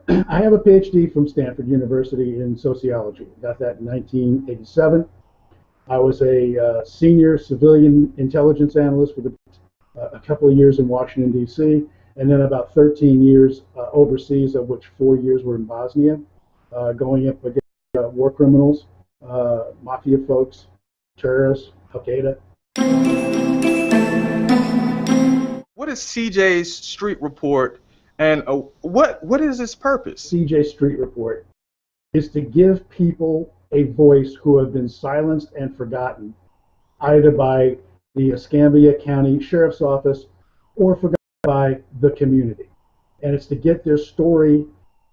I have a PhD from Stanford University in sociology. Got that in 1987. I was a senior civilian intelligence analyst for a couple of years in Washington, D.C., and then about 13 years overseas, of which 4 years were in Bosnia, going up against war criminals, mafia folks, terrorists, Al-Qaeda. What is CJ's Street Report, and what is its purpose? CJ's Street Report is to give people a voice who have been silenced and forgotten, either by the Escambia County Sheriff's Office or forgotten by the community. And it's to get their story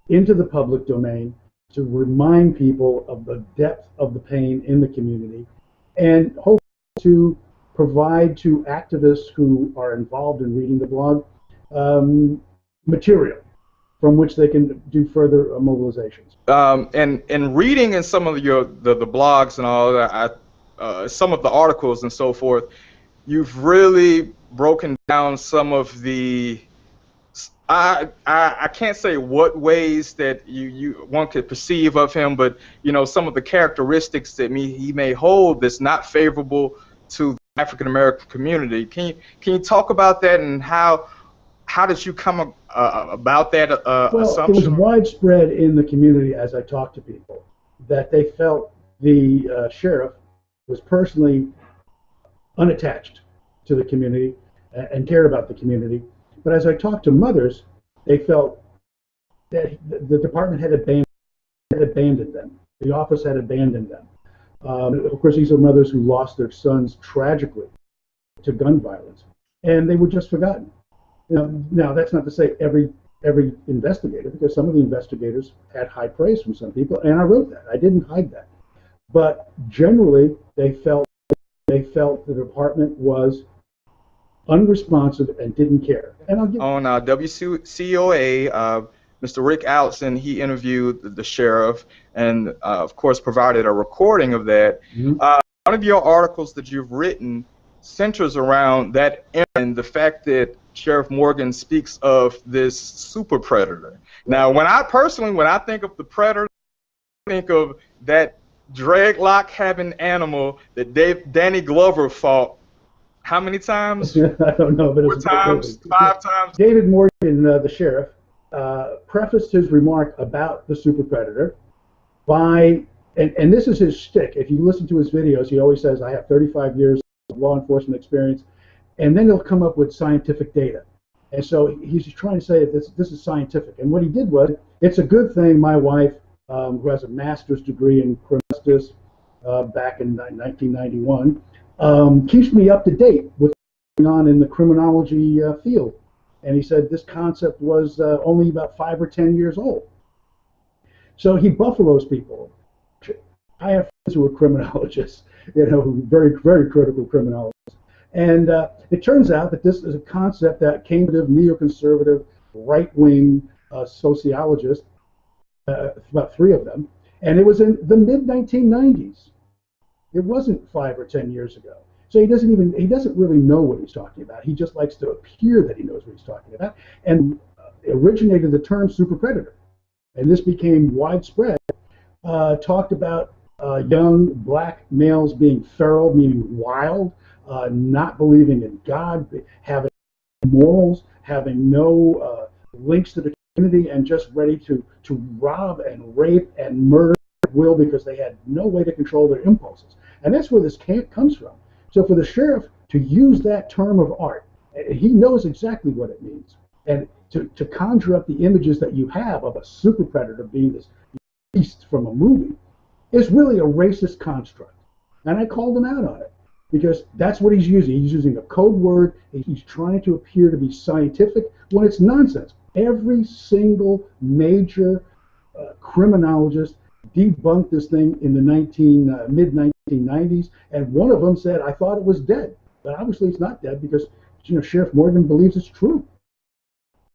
into the public domain, to remind people of the depth of the pain in the community, and hopefully to provide to activists who are involved in reading the blog material from which they can do further mobilizations. And reading in some of the blogs and all that, some of the articles and so forth, you've really broken down some of the, I can't say what ways that one could perceive of him, but some of the characteristics that he may hold that's not favorable to the African American community. Can you talk about that, and how did you come about that assumption? It was widespread in the community as I talked to people that they felt the sheriff was personally unattached to the community and cared about the community. But as I talked to mothers, they felt that the department had abandoned them. The office had abandoned them. Of course, these are mothers who lost their sons tragically to gun violence, and they were just forgotten. Now that's not to say every investigator, because some of the investigators had high praise from some people, and I wrote that. I didn't hide that. But generally, they felt the department was unresponsive and didn't care. And I'll give on WCOA, Mr. Rick Allison, he interviewed the sheriff and, of course, provided a recording of that. Mm-hmm. One of your articles that you've written centers around that and the fact that Sheriff Morgan speaks of this super predator. Now, when I think of the predator, I think of that draglock having animal that Danny Glover fought. How many times? I don't know, but 4 times, 5 times. David Morgan, the sheriff, prefaced his remark about the super predator by, and this is his shtick. If you listen to his videos, he always says, "I have 35 years of law enforcement experience," and then he'll come up with scientific data. And so he's trying to say that this is scientific. And what he did was, it's a good thing my wife, who has a master's degree in criminal justice back in 1991, keeps me up to date with what's going on in the criminology field. And he said this concept was only about 5 or 10 years old. So he buffaloes people. I have friends who are criminologists, very, very critical criminologists. And it turns out that this is a concept that conservative, neoconservative, right-wing sociologists, about 3 of them, and it was in the mid-1990s. It wasn't 5 or 10 years ago. So he doesn't really know what he's talking about. He just likes to appear that he knows what he's talking about, and originated the term super predator. And this became widespread, talked about young black males being feral, meaning wild, not believing in God, having morals, having no links to the community, and just ready to rob and rape and murder at will because they had no way to control their impulses. And that's where this comes from. So for the sheriff to use that term of art, he knows exactly what it means. And to conjure up the images that you have of a super predator being this beast from a movie is really a racist construct. And I called him out on it, because that's what he's using. He's using a code word. He's trying to appear to be scientific when it's nonsense. Every single major criminologist debunked this thing in the mid-1990s, and one of them said, "I thought it was dead." But obviously it's not dead, because Sheriff Morgan believes it's true.